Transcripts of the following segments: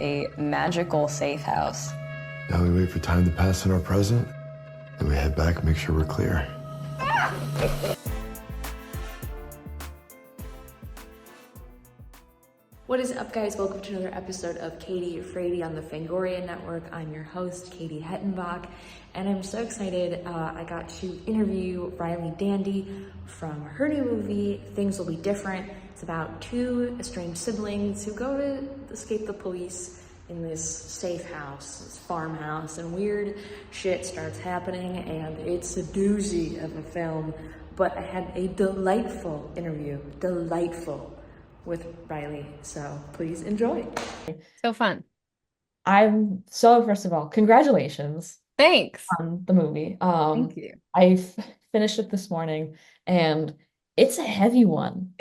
a magical safe house. Now we wait for time to pass in our present, and we head back and make sure we're clear. What is up, guys? Welcome to another episode of Katie Afraidy on the Fangoria Network. I'm your host, Katie Hettenbach, and I'm so excited. I got to interview Riley Dandy from her new movie, Things Will Be Different. It's about two estranged siblings who go to escape the police in this safe house, this farmhouse, and weird shit starts happening, and it's a doozy of a film. But I had a delightful interview, with Riley, so please enjoy. So fun. First of all, congratulations. Thanks. On the movie. Thank you. Finished it this morning, and it's a heavy one.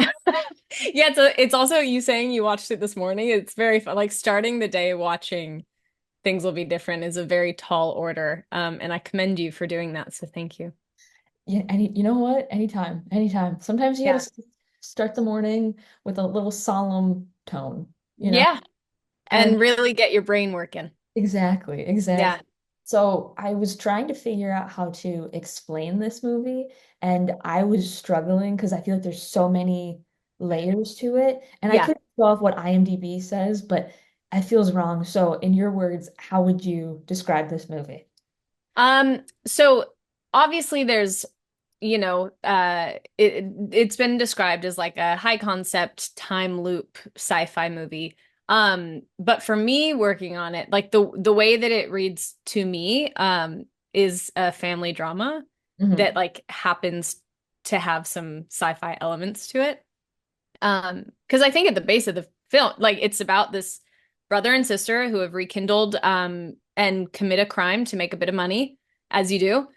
Yeah, it's also you saying you watched it this morning. It's very fun. Like starting the day watching Things Will Be Different is a very tall order. And I commend you for doing that. So thank you. Yeah, you know what? Anytime. Sometimes you gotta start the morning with a little solemn tone, you know? Yeah. And really get your brain working. Exactly. Yeah. So I was trying to figure out how to explain this movie, and I was struggling because I feel like there's so many layers to it. And I could go off what IMDb says, but I feels wrong. So in your words, how would you describe this movie? So obviously there's it's been described as like a high concept time loop sci-fi movie. But for me working on it, like the way that it reads to me, is a family drama that like happens to have some sci-fi elements to it. Because I think at the base of the film, like it's about this brother and sister who have rekindled, and commit a crime to make a bit of money, as you do.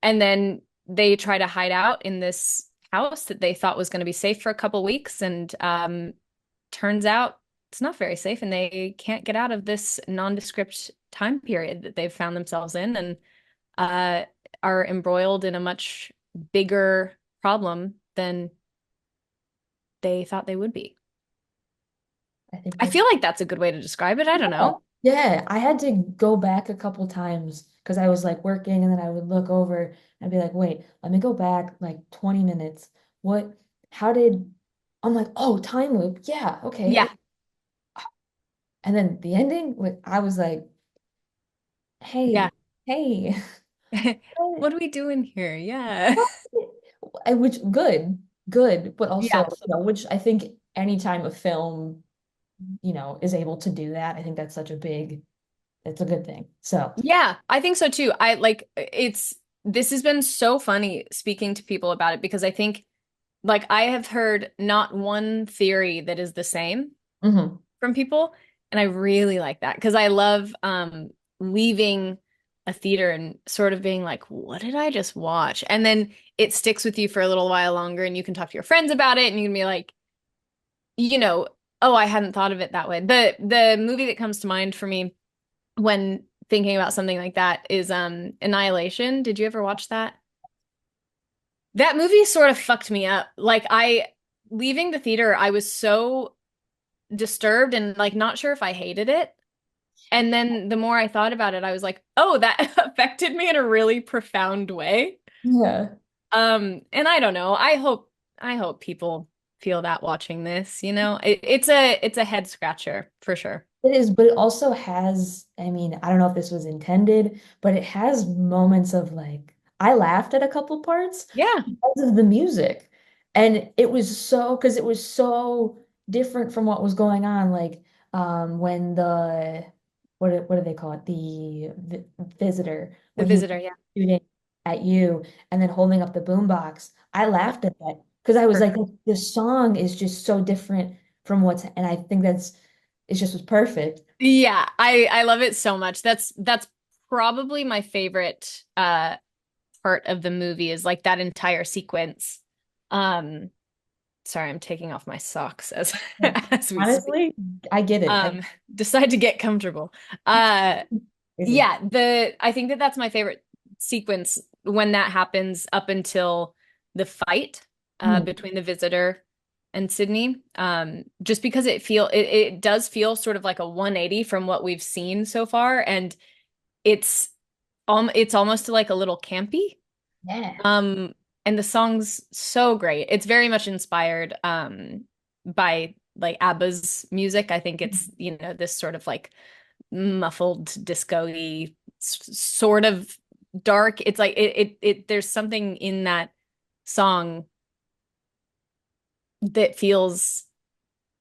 And then they try to hide out in this house that they thought was going to be safe for a couple weeks. And turns out it's not very safe, and they can't get out of this nondescript time period that they've found themselves in, and are embroiled in a much bigger problem than they thought they would be. I feel like that's a good way to describe it. I don't know. Yeah, I had to go back a couple times because I was like working, and then I would look over and I'd be like, wait, let me go back like 20 minutes. I'm like, oh, time loop. Yeah, okay. Yeah. And then the ending, I was like, hey. What are we doing here? Yeah. Which good, but also, which I think anytime a film, is able to do that, I think that's it's a good thing. So yeah, I think so too. This has been so funny speaking to people about it, because I think like I have heard not one theory that is the same from people. And I really like that, because I love leaving a theater and sort of being like, what did I just watch? And then it sticks with you for a little while longer, and you can talk to your friends about it, and you can be like, oh, I hadn't thought of it that way. The movie that comes to mind for me when thinking about something like that is Annihilation. Did you ever watch that? That movie sort of fucked me up. Like leaving the theater, I was so disturbed and like not sure if I hated it. And then the more I thought about it, I was like, oh, that affected me in a really profound way. Yeah. And I don't know. I hope people feel that watching this, it's a head scratcher for sure. It is, but it also has, I mean, I don't know if this was intended, but it has moments of like, I laughed at a couple parts because of the music. And because it was so different from what was going on. Like, when what do they call it? The visitor. The visitor, yeah. Shooting at you and then holding up the boombox. I laughed at that because I was like, the song is just so different from and I think it just was perfect. Yeah, I love it so much. That's probably my favorite part of the movie, is like that entire sequence. Sorry, I'm taking off my socks as we honestly speak. I get it. Decide to get comfortable. I think that's my favorite sequence, when that happens up until the fight between the visitor and Sydney, just because it does feel sort of like a 180 from what we've seen so far, and it's it's almost like a little campy. Yeah. And the song's so great. It's very much inspired by like ABBA's music. I think it's, this sort of like muffled disco-y sort of dark. It's like there's something in that song that feels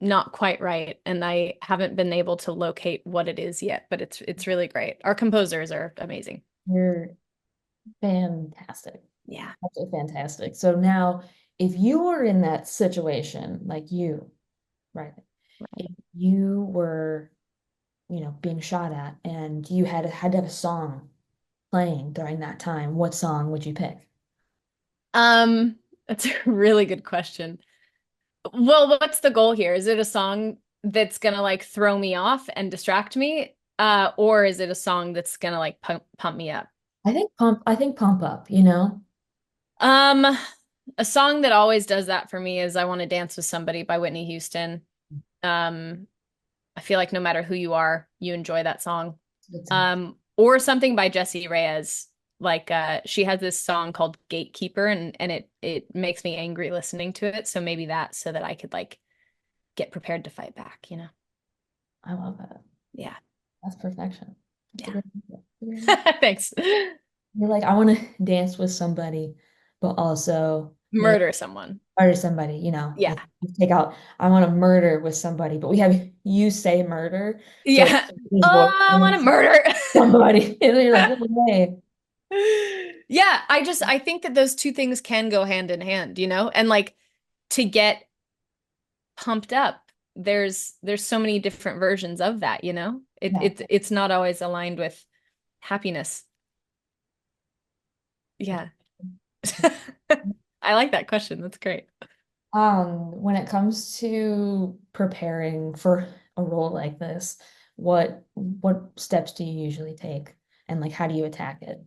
not quite right, and I haven't been able to locate what it is yet, but it's really great. Our composers are amazing. You're fantastic. Yeah. Absolutely fantastic. So now, if you were in that situation, like you, right? If you were, being shot at and you had to have a song playing during that time, what song would you pick? That's a really good question. Well, what's the goal here? Is it a song that's gonna like throw me off and distract me? Or is it a song that's gonna like pump me up? I think pump up. Um, a song that always does that for me is I Want to Dance with Somebody by Whitney Houston. Um, I feel like no matter who you are, you enjoy that song. Or something by Jessie Reyez. Like she has this song called Gatekeeper, and it makes me angry listening to it. So maybe that, so that I could like get prepared to fight back, I love that. Yeah. That's perfection. Yeah. Thanks. You're like, I want to dance with somebody, but also Murder someone. murder somebody, Yeah. like you take out, I want to murder with somebody, but we have you say murder. So Yeah. his voice Oh, I want to murder. somebody. And you're like, no way. Yeah, I think that those two things can go hand in hand, and like to get pumped up, there's so many different versions of that, Yeah. It's not always aligned with happiness. Yeah. I like that question. That's great. When it comes to preparing for a role like this, what steps do you usually take, and like how do you attack it?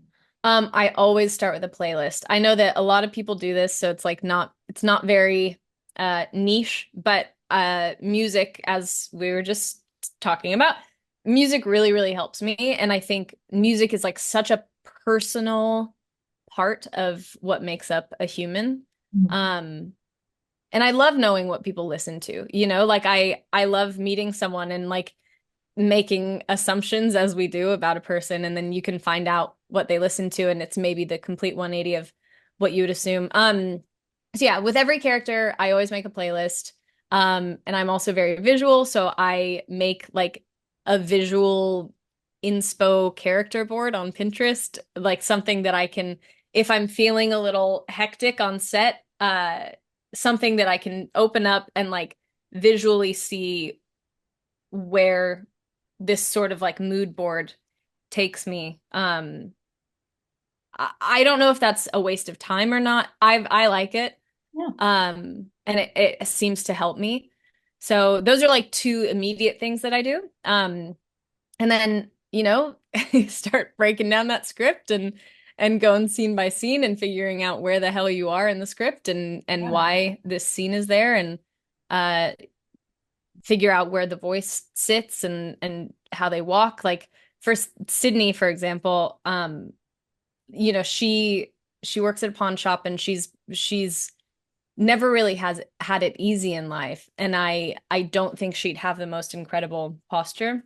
I always start with a playlist. I know that a lot of people do this, so it's not very niche, but music, as we were just talking about, music really, really helps me. And I think music is like such a personal part of what makes up a human. Mhm. And I love knowing what people listen to, like I love meeting someone and like making assumptions as we do about a person, and then you can find out what they listen to, and it's maybe the complete 180 of what you would assume. So yeah, with every character, I always make a playlist. And I'm also very visual, so I make like a visual inspo character board on Pinterest, like something that I can, if I'm feeling a little hectic on set, something that I can open up and like visually see where this sort of like mood board takes me. I don't know if that's a waste of time or not. I like it. Yeah. And it seems to help me. So those are like two immediate things that I do. And then, start breaking down that script and going scene by scene and figuring out where the hell you are in the script and why this scene is there, and figure out where the voice sits and how they walk. Like for Sydney, for example, she works at a pawn shop, and she's never really has had it easy in life. And I don't think she'd have the most incredible posture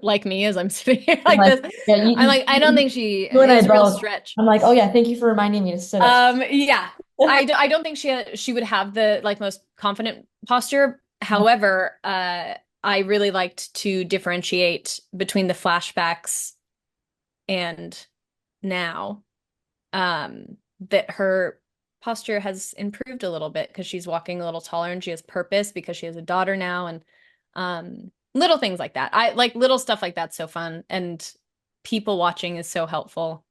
like me as I'm sitting here like this. Yeah, I'm like, I don't think she you and I is a real both. stretch. I'm like, oh yeah, thank you for reminding me to sit up. Yeah. I don't think she would have the like most confident posture. However, I really liked to differentiate between the flashbacks and now, that her posture has improved a little bit because she's walking a little taller and she has purpose because she has a daughter now, and little things like that. I like little stuff like that's so fun, and people watching is so helpful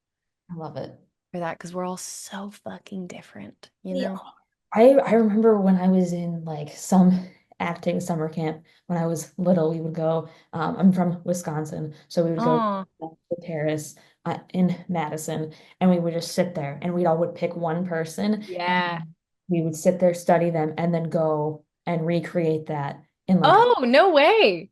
I love it. for that because we're all so fucking different, Yeah. I remember when I was in like some acting summer camp when I was little, we would go, I'm from Wisconsin, so we would go Oh, to the terrace in Madison, and we would just sit there and we all would pick one person, and yeah. we would sit there, study them, and then go and recreate that in like Oh, no way.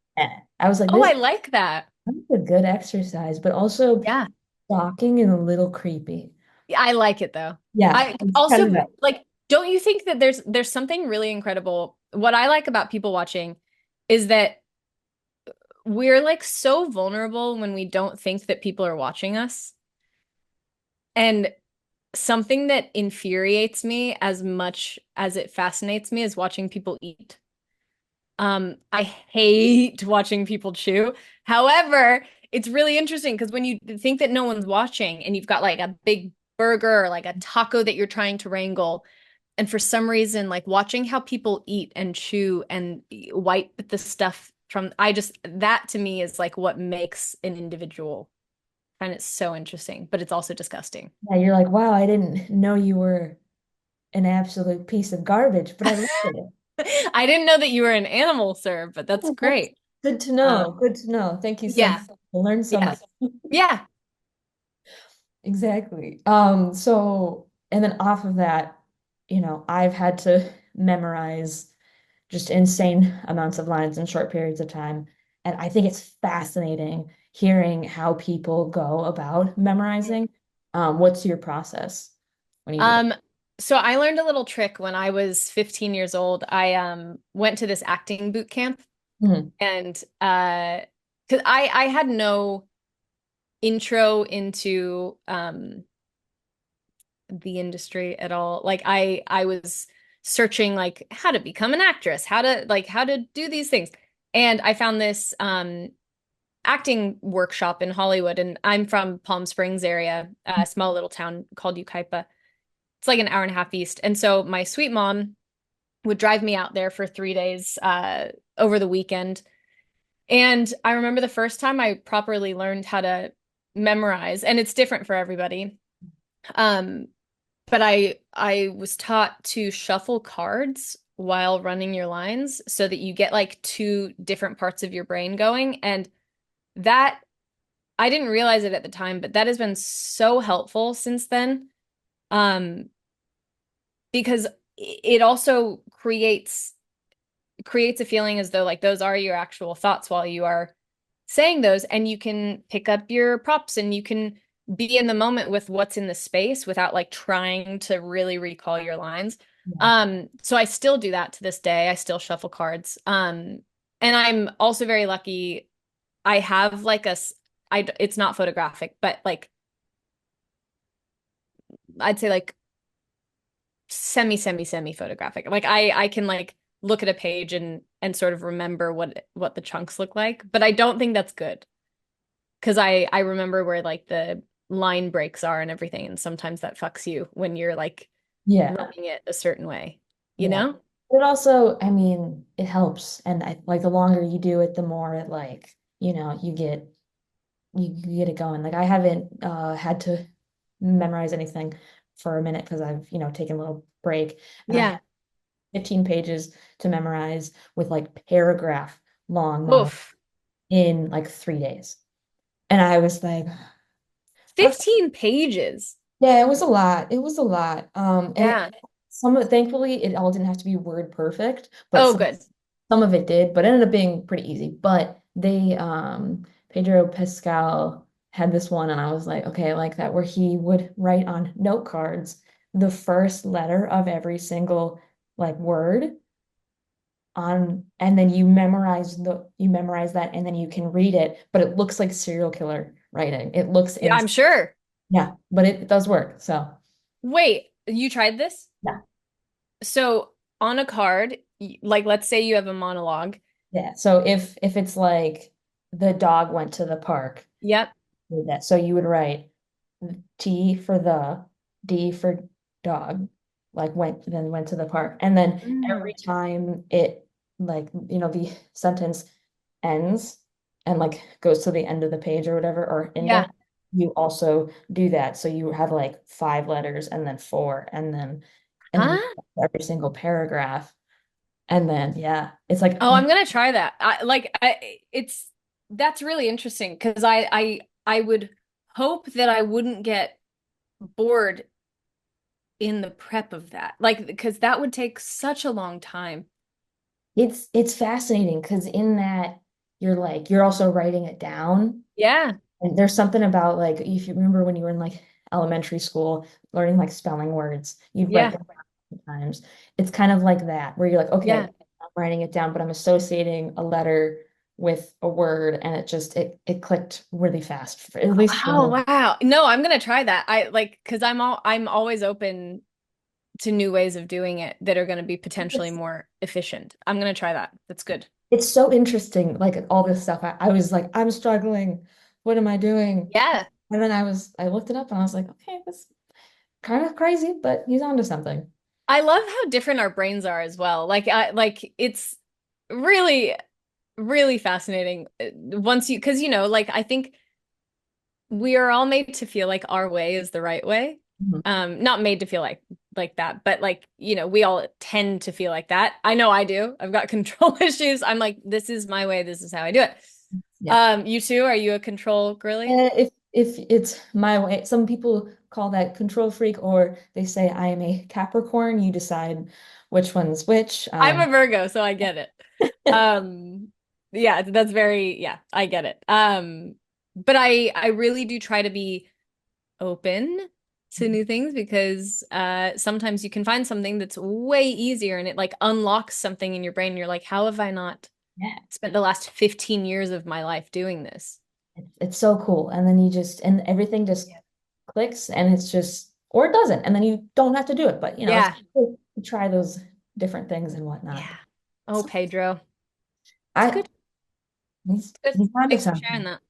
I was like, Oh, this I like that. is a good exercise, but also Yeah. shocking and a little creepy. Yeah, I like it though. Yeah, I it's kind also of right. like, don't you think that there's something really incredible? What I like about people watching is that we're like so vulnerable when we don't think that people are watching us. And something that infuriates me as much as it fascinates me is watching people eat. I hate watching people chew. However, it's really interesting because when you think that no one's watching and you've got like a big burger or like a taco that you're trying to wrangle, and for some reason, like watching how people eat and chew and wipe the stuff from, that to me is like what makes an individual. And it's so interesting, but it's also disgusting. Yeah, you're like, wow, I didn't know you were an absolute piece of garbage, but I loved it. I didn't know that you were an animal, sir, but that's Oh, that's great. good to know. Um, Good to know. Thank you so much. yeah, I learned so yeah, much. yeah. Exactly. So, and then off of that, I've had to memorize just insane amounts of lines in short periods of time. And I think it's fascinating hearing how people go about memorizing. What's your process when you do that? Um, so I learned a little trick when I was 15 years old. I went to this acting boot camp Mhm. and 'cause I had no intro into the industry at all. Like I was searching like how to become an actress, how to do these things. And I found this acting workshop in Hollywood, and I'm from Palm Springs area, a small little town called Ukaipa. It's like an hour and a half east. And so my sweet mom would drive me out there for 3 days over the weekend. And I remember the first time I properly learned how to memorize, and it's different for everybody. Um, but I was taught to shuffle cards while running your lines so that you get like two different parts of your brain going. And that I didn't realize it at the time, but that has been so helpful since then. Um, because it also creates a feeling as though like those are your actual thoughts while you are saying those, and you can pick up your props and you can be in the moment with what's in the space without like trying to really recall your lines. Yeah. So I still do that to this day. I still shuffle cards. And I'm also very lucky. I have like it's not photographic, but like I'd say like semi photographic. Like I can like look at a page and sort of remember what the chunks look like, but I don't think that's good because I remember where like the line breaks are and everything, and sometimes that fucks you when you're like Yeah. running it a certain way, you Yeah. know? It also, I mean, it helps. And I like the longer you do it, the more it like, you get it going. Like I haven't had to memorize anything for a minute because I've, taken a little break and I had Yeah. 15 pages to memorize with like paragraph long monologue Oof. in like 3 days. And I was like, that's 15 pages. yeah, it was a lot. It was a lot. And Yeah. some of it, thankfully, it all didn't have to be word perfect, but Oh, some good. some of it did, but it ended up being pretty easy. But Pedro Pascal had this one, and I was like, okay, I like that, where he would write on note cards the first letter of every single like word and then you memorize that, and then you can read it, but it looks like serial killer writing. It looks Yeah, in I'm sure. yeah, but it does work. So Wait, you tried this? yeah. So on a card, like let's say you have a monologue. Yeah. So if it's like the dog went to the park, Yep. do that. So you would write T for the, D for dog, like went to the park. And then every Mm. time it like, the sentence ends and like goes to the end of the page or whatever, or Yeah. index, you also do that. So you have like 5 letters and then four and then Huh? every single paragraph. And then yeah, it's like Oh, I'm gonna try that. It's that's really interesting because I would hope that I wouldn't get bored in the prep of that? Like, because that would take such a long time. It's fascinating because in that you're also writing it down. Yeah. And there's something about like if you remember when you were in like elementary school learning like spelling words, you'd write Yeah. them down sometimes. It's kind of like that where you're like, okay, Yeah. I'm writing it down, but I'm associating a letter with a word, and it clicked really fast, at least for Oh, me. wow. No, I'm gonna try that. I like because I'm always open to new ways of doing it that are gonna be potentially more efficient. I'm gonna try that. That's good. It's so interesting, like all this stuff. I was like, I'm struggling. What am I doing? Yeah. And then I looked it up and I was like, okay, that's kind of crazy, but he's onto something. I love how different our brains are as well. Like it's really, really fascinating once you, because like I think we are all made to feel like our way is the right way. Mhm. Not made to feel like that, but like, we all tend to feel like that. I know I do. I've got control issues. I'm like, this is my way, this is how I do it. Yeah. You too, are you a control girly? If it's my way, some people call that control freak, or they say I am a Capricorn. You decide which one's which. I'm a Virgo, so I get it. Um, yeah, that's very, yeah, I get it. But I really do try to be open to new things because sometimes you can find something that's way easier and it like unlocks something in your brain. And you're like, how have I not Yeah, spent the last 15 years of my life doing this? it's so cool. And then and everything just clicks, and it's just, or it doesn't, and then you don't have to do it. But it's Yeah. cool to try those different things and whatnot. Yeah. Oh, So Pedro. It's I good. Good. he's onto Thanks for sharing something. that.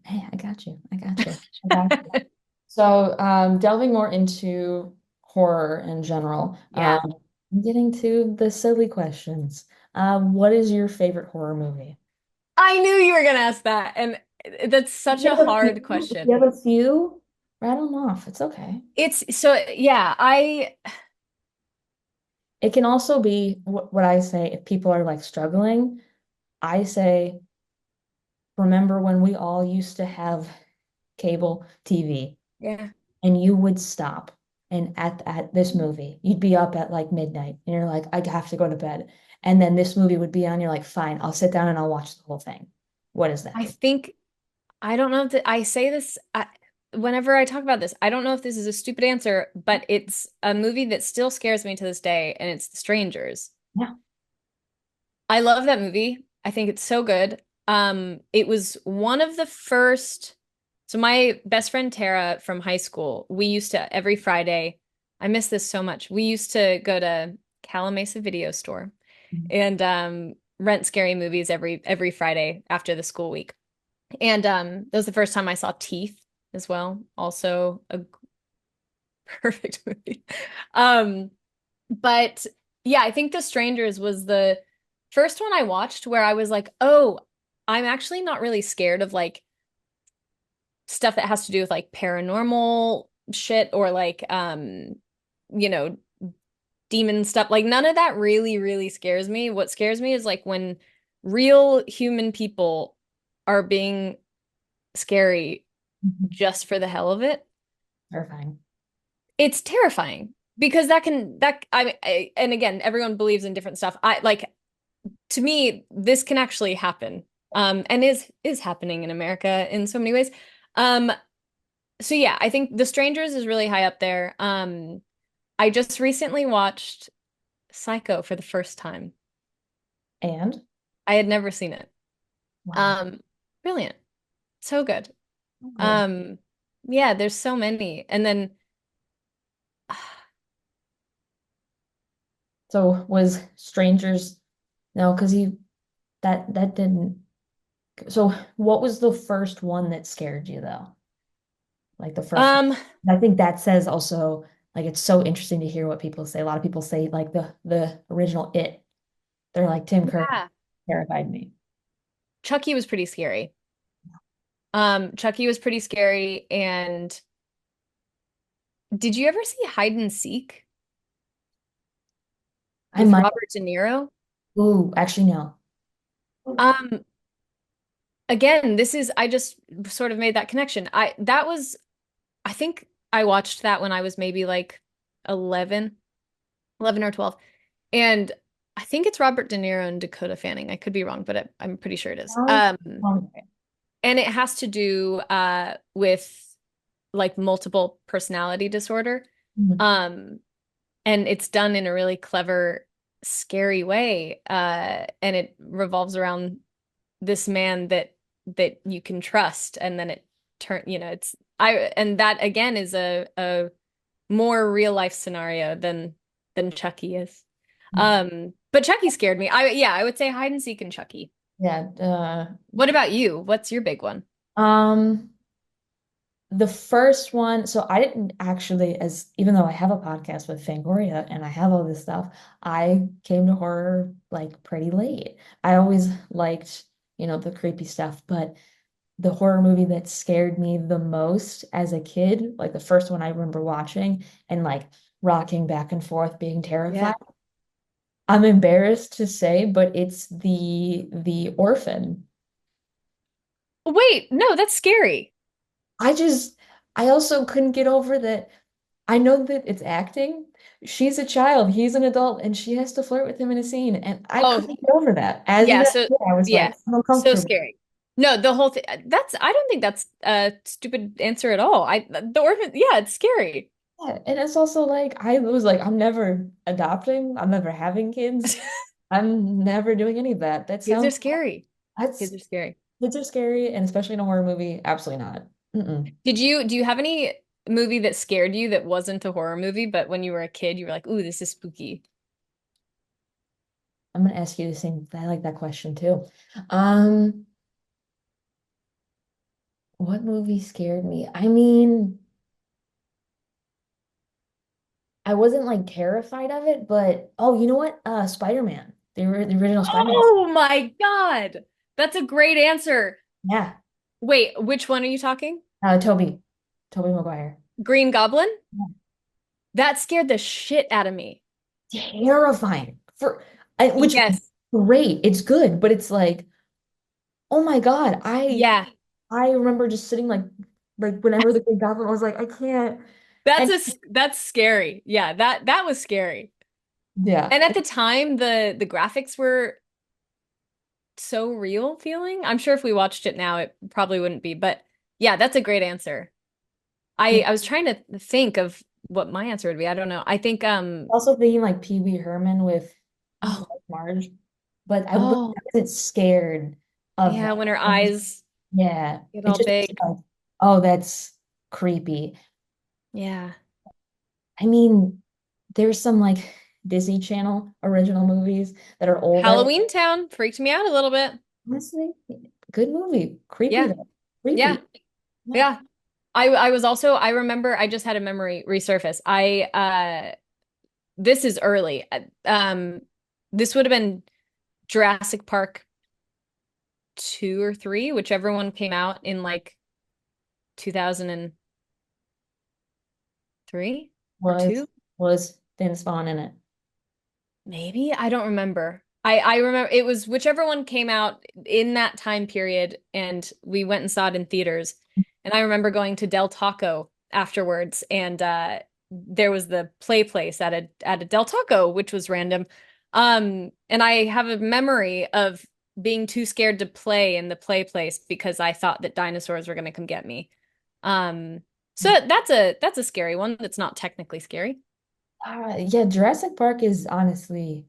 Hey, I got you. I got you. I got you. So, delving more into horror in general, Yeah. getting to the silly questions. What is your favorite horror movie? I knew you were gonna ask that. And that's If such you a have a hard few, if you question. have a few, rattle them off. It's okay. It's so, yeah, It can also be what I say if people are like struggling. I say, remember when we all used to have cable TV? yeah. And you would stop and at this movie you'd be up at like midnight and you're like I have to go to bed, and then this movie would be on, you're like fine, I'll sit down and I'll watch the whole thing. What is that? I think I don't know that I say this whenever I talk about this. I don't know if this is a stupid answer, but it's a movie that still scares me to this day, and it's The Strangers. Yeah. I love that movie. I think it's so good. It was one of the first. So my best friend Tara from high school, we used to every Friday. I miss this so much. We used to go to Calamasa Video Store and rent scary movies every Friday after the school week. And that was the first time I saw Teeth as well. Also a perfect movie. Um, but yeah, I think The Strangers was the first one I watched where I was like, oh, I'm actually not really scared of like stuff that has to do with like paranormal shit or like you know, demon stuff. Like none of that really, really scares me. What scares me is like when real human people are being scary Mhm. just for the hell of it. Terrifying. It's terrifying because and again, everyone believes in different stuff. I like to me, this can actually happen. And is happening in America in so many ways. Um, so yeah, I think The Strangers is really high up there. I just recently watched Psycho for the first time. And I had never seen it. wow. Um, Brilliant. So good. Good. Um, yeah, there's so many. And then So was Strangers, no, because he that didn't, so what was the first one that scared you though? Like the first one. um I think that says also, like, it's so interesting to hear what people say. A lot of people say like the original It. They're like Tim Curry yeah, terrified me. Chucky was pretty scary. Chucky was pretty scary. And did you ever see Hide and Seek I with might. Robert De Niro? Ooh, actually no. Um, Again, this is I just sort of made that connection. I think I watched that when I was maybe like 11, 11 or 12. And I think it's Robert De Niro and Dakota Fanning. I could be wrong, but I'm pretty sure it is. Sounds okay. And it has to do with like multiple personality disorder. Mhm. Um, and it's done in a really clever, scary way. And it revolves around this man that you can trust, and then it it's I and that again is a more real life scenario than Chucky is. But Chucky scared me. I would say hide and seek and Chucky. Yeah. What about you? What's your big one? Um, the first one, so I didn't actually, as even though I have a podcast with Fangoria and I have all this stuff, I came to horror like pretty late. I always liked, the creepy stuff, but the horror movie that scared me the most as a kid, like the first one I remember watching and like rocking back and forth, being Yeah. terrified. I'm embarrassed to say, but it's the Orphan. Wait, no, that's scary. I just, I also couldn't get over that. I know that it's acting. She's a child, he's an adult, and she has to flirt with him in a scene. And I Oh, couldn't get over that. As yeah, even so I was yeah, like, I'm so uncomfortable. scary. No, the whole thing, that's I don't think that's a stupid answer at all. The orphan, yeah, it's scary. Yeah, and it's also like, I was like, I'm never adopting, I'm never having kids, I'm never doing any of that. That Kids are sounds, scary. Kids that's, are scary. kids are scary, and especially in a horror movie, absolutely not. Mm-mm. Do you have any movie that scared you that wasn't a horror movie, but when you were a kid, you were like, "Ooh, this is spooky." I'm gonna ask you the same. I like that question too. Um, what movie scared me? I mean, I wasn't like terrified of it, but oh, you know what? Spider-Man. The original Spider-Man. Oh my God. That's a great answer. Yeah. Wait, which one are you talking? Toby Maguire. Green Goblin? Yeah. That scared the shit out of me. Terrifying. Which is Yes. great. It's good, but it's like, oh my God. Yeah. I remember just sitting like whenever the Green Goblin was like, I can't. And That's scary. Yeah, that was scary. yeah. And at the time, the graphics were so real feeling. I'm sure if we watched it now, it probably wouldn't be. But yeah, that's a great answer. I was trying to think of what my answer would be. I don't know. I think Also thinking like Pee Wee Herman with oh Marge, but I oh wasn't scared of yeah, that. when her I was, eyes yeah, get it all just big. like, oh, that's creepy. Yeah. I mean, there's some like Disney Channel original movies that are older. Halloween Town freaked me out a little bit. Honestly, good movie. Creepy Yeah. though. Yeah. Creepy. Yeah. Yeah. I was also I remember I just had a memory resurface. I this is early. This would have been Jurassic Park 2 or 3, whichever one came out in like 2003 or Was 2. was Vince Vaughn in it? Maybe I don't remember. I remember it was whichever one came out in that time period, and we went and saw it in theaters. And I remember going to Del Taco afterwards, and there was the play place at a Del Taco, which was random. And I have a memory of being too scared to play in the play place because I thought that dinosaurs were going to come get me. Um, so that's a scary one that's not technically scary. Yeah, Jurassic Park is honestly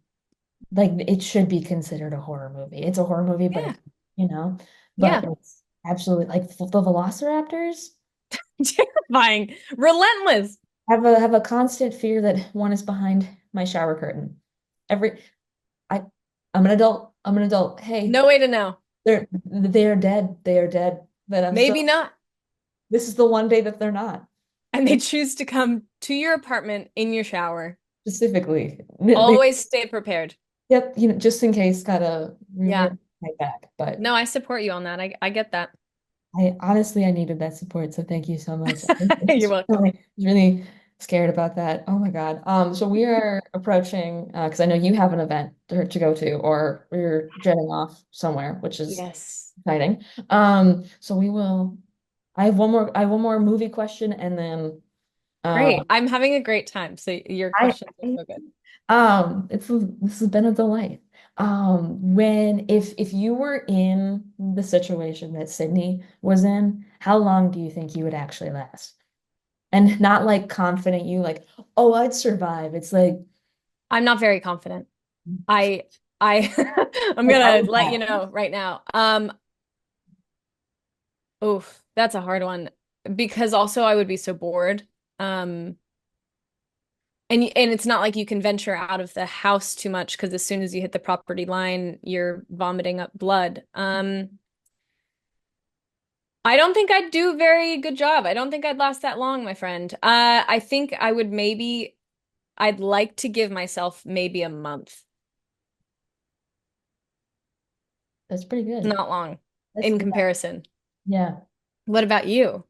like it should be considered a horror movie. It's a horror movie, but Yeah. you know, but Yeah. it's absolutely like the Velociraptors Terrifying. Relentless. have a constant fear that one is behind my shower curtain. Every I I'm an adult. I'm an adult. Hey, No way to know. they are dead. They are dead. But I'm Maybe still not. this is the one day that they're not. And they Like choose to come to your apartment in your shower. specifically. Always stay prepared. Yep, just in case, gotta Yeah. revert my back. But No, I support you on that. I get that. I honestly I needed that support, so thank you so much. I You're was welcome. really scared about that. Oh my God. So we are approaching because I know you have an event to go to, or we're jetting off somewhere, which is Yes. exciting. So we will. I have one more movie question, and then Great. I'm having a great time. So your I, questions are so good. this has been a delight. When if you were in the situation that Sydney was in, how long do you think you would actually last? And not like confident you like, oh, I'd survive. It's like, I'm not very confident. I I I'm like how gonna is let you that? know right now. Oof, that's a hard one because also I would be so bored. Um, and it's not like you can venture out of the house too much because as soon as you hit the property line, you're vomiting up blood. I don't think I'd do a very good job. I don't think I'd last that long, my friend. I think I would maybe I'd like to give myself maybe a month. That's pretty good. Not long That's in yeah. comparison. Yeah. What about you?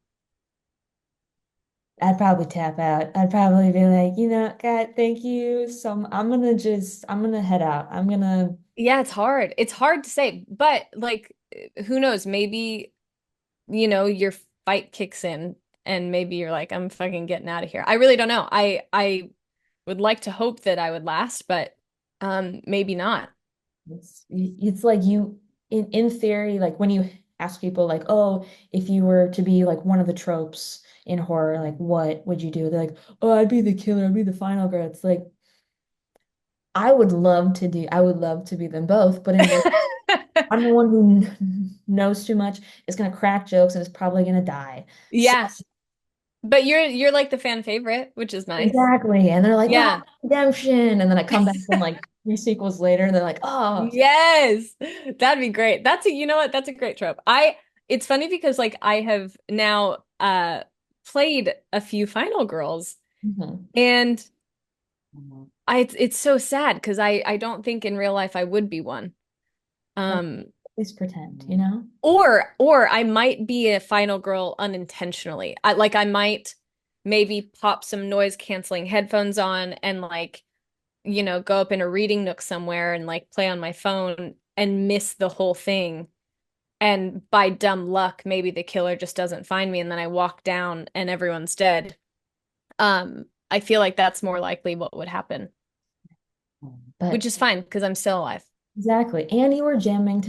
I'd probably tap out. I'd probably be like, God, thank you. So I'm gonna head out. I'm gonna Yeah, it's hard. It's hard to say, but like, who knows? Maybe, your fight kicks in and maybe you're like, I'm fucking getting out of here. I really don't know. I would like to hope that I would last, but maybe not. it's like in theory, like when you ask people like, oh, if you were to be like one of the tropes in horror, like what would you do? They're like, oh, I'd be the killer, I'd be the final girl. It's like I would love to be them both, but in real I'm the one who knows too much, is gonna crack jokes and is probably gonna die. So Yeah, but you're like the fan favorite, which is nice. exactly. And they're like, oh, Yeah. redemption. And then I come back from like three sequels later and they're like, oh, Yes. That'd be great. You know what? That's a great trope. It's funny because like I have now played a few Final Girls mhm. and it's so sad because I don't think in real life I would be one. Like, Um please pretend, you know? or I might be a final girl unintentionally. I might maybe pop some noise canceling headphones on and like, go up in a reading nook somewhere and like play on my phone and miss the whole thing. And by dumb luck, maybe the killer just doesn't find me and then I walk down and everyone's dead. I feel like that's more likely what would happen, which But is fine because I'm still alive. exactly. And you were jamming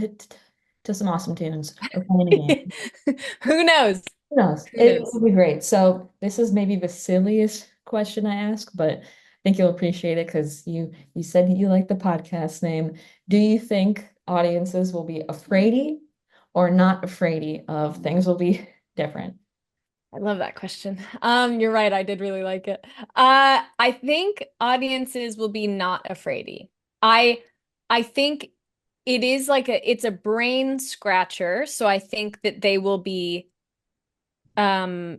to some awesome tunes or playing a game. Who knows? Who knows? Who It knows? would be great. So this is maybe the silliest question I ask, but I think you'll appreciate it because you said you like the podcast name. Do you think audiences will be afraidy or not afraidy of things will be different? I love that question. You're right. I did really like it. I think audiences will be not afraidy. I I think it's a brain scratcher, so I think that they will be um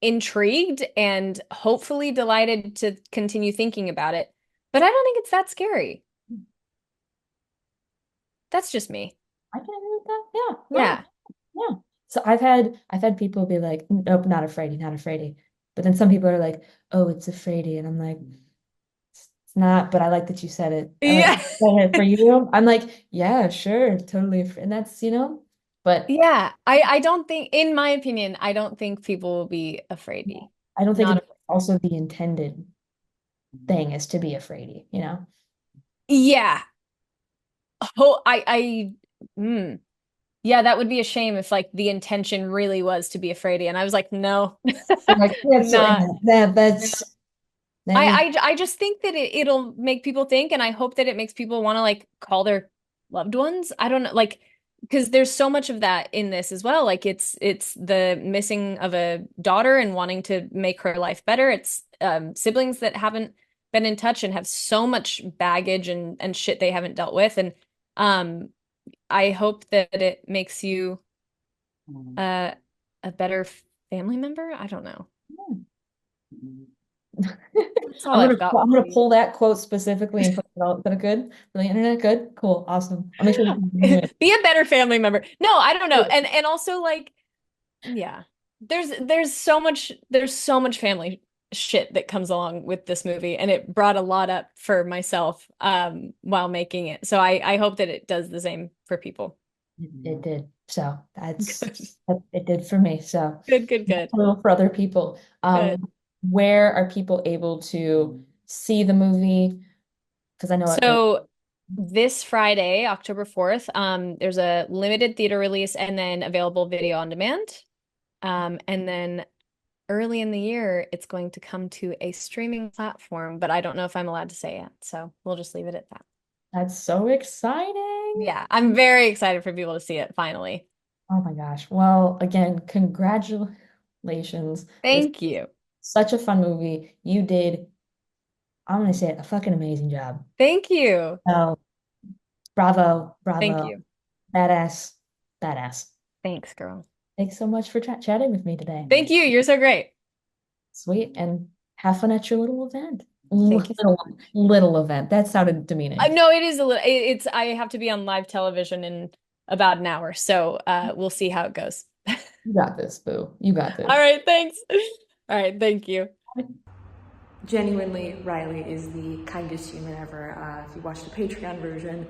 intrigued and hopefully delighted to continue thinking about it. But I don't think it's that scary. That's just me. I can agree with that. Yeah, no, Yeah. yeah. So I've had people be like, nope, not afraidy, not afraidy. But then some people are like, oh, it's afraidy. And I'm like, it's not, but I like that you said it. I like Yeah. for you. I'm like, yeah, sure, totally. And that's, but Yeah. I don't think, in my opinion, I don't think people will be afraidy. I don't think Not it's also the intended thing is to be afraidy. Yeah. Oh, yeah, that would be a shame if like the intention really was to be afraid. And I was like, no, I'm like, that's not. that is I just think that it'll make people think, and I hope that it makes people want to like call their loved ones. I don't know, like, because there's so much of that in this as well. Like it's the missing of a daughter and wanting to make her life better. It's siblings that haven't been in touch and have so much baggage and shit they haven't dealt with. And um I hope that it makes you uh a better family member. I don't know. That's all I've got I'm for gonna you. pull that quote specifically and put it out. Is that good for the internet? Good, cool, awesome. I'll make sure you Be a better family member. No, I don't know. And also like, yeah. There's so much family shit that comes along with this movie and it brought a lot up for myself while making it. So I hope that it does the same for people. it did. So Good. it did for me. So Good, good, good. a little for other people. Good. where are people able to see the movie? Because I know it. So this Friday, October 4th, there's a limited theater release and then available video on demand. And then early in the year, it's going to come to a streaming platform, but I don't know if I'm allowed to say it. So we'll just leave it at that. That's so exciting. Yeah, I'm very excited for people to see it finally. Oh my gosh. Well, again, congratulations. Thank you. Such a fun movie. You did, I'm gonna say it, a fucking amazing job. Thank you. So, bravo, bravo. Thank you. Badass, badass. Thanks, girl. Thanks so much for chatting with me today. Thank you. You're so great. Sweet. And have fun at your little event. Thank you so much. Little event. That sounded demeaning. No, it is a little, it's, I have to be on live television in about an hour. So we'll see how it goes. You got this, boo. You got this. All right. Thanks. All right. Thank you. Genuinely, Riley is the kindest human ever. If you watched the Patreon version,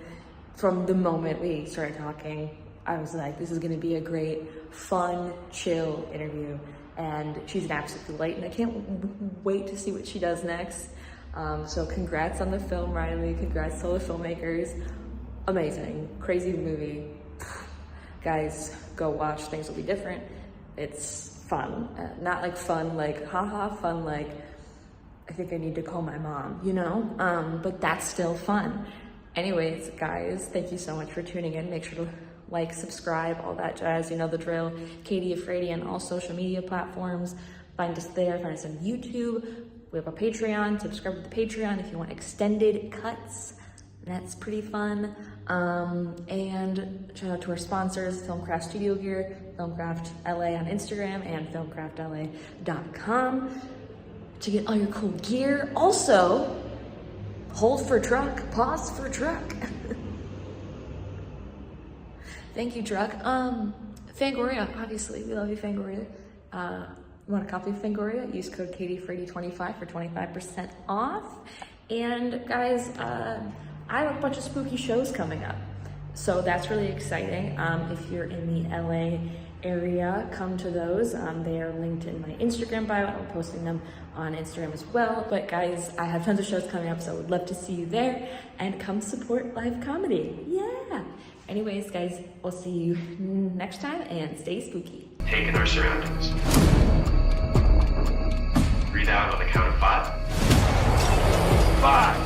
from the moment we started talking, I was like, this is going to be a great, fun, chill interview. And she's an absolute delight, and I can't wait to see what she does next. So congrats on the film, Riley. Congrats to all the filmmakers. Amazing. Crazy movie. Guys, go watch. Things will be different. It's fun. Not like fun, like haha, fun like I think I need to call my mom, you know? But that's still fun. Anyways, guys, thank you so much for tuning in. Make sure to like, subscribe, all that jazz, you know the drill. Katie Afraidy on all social media platforms. Find us there, find us on YouTube. We have a Patreon, subscribe to the Patreon if you want extended cuts. That's pretty fun. And shout out to our sponsors, Filmcraft Studio Gear, Filmcraft LA on Instagram, and filmcraftla.com to get all your cool gear. Also, hold for truck, pause for truck. Thank you, truck. Fangoria, obviously, we love you, Fangoria. You want a copy of Fangoria? Use code KatieFraidy25 for 25% off. And guys, I have a bunch of spooky shows coming up, so that's really exciting. If you're in the LA area, come to those. They are linked in my Instagram bio. I'm posting them on Instagram as well. But guys, I have tons of shows coming up, so I would love to see you there, and come support live comedy. Yeah. Anyways, guys, we'll see you next time, and stay spooky. Take in our surroundings. Breathe out on the count of 5. 5.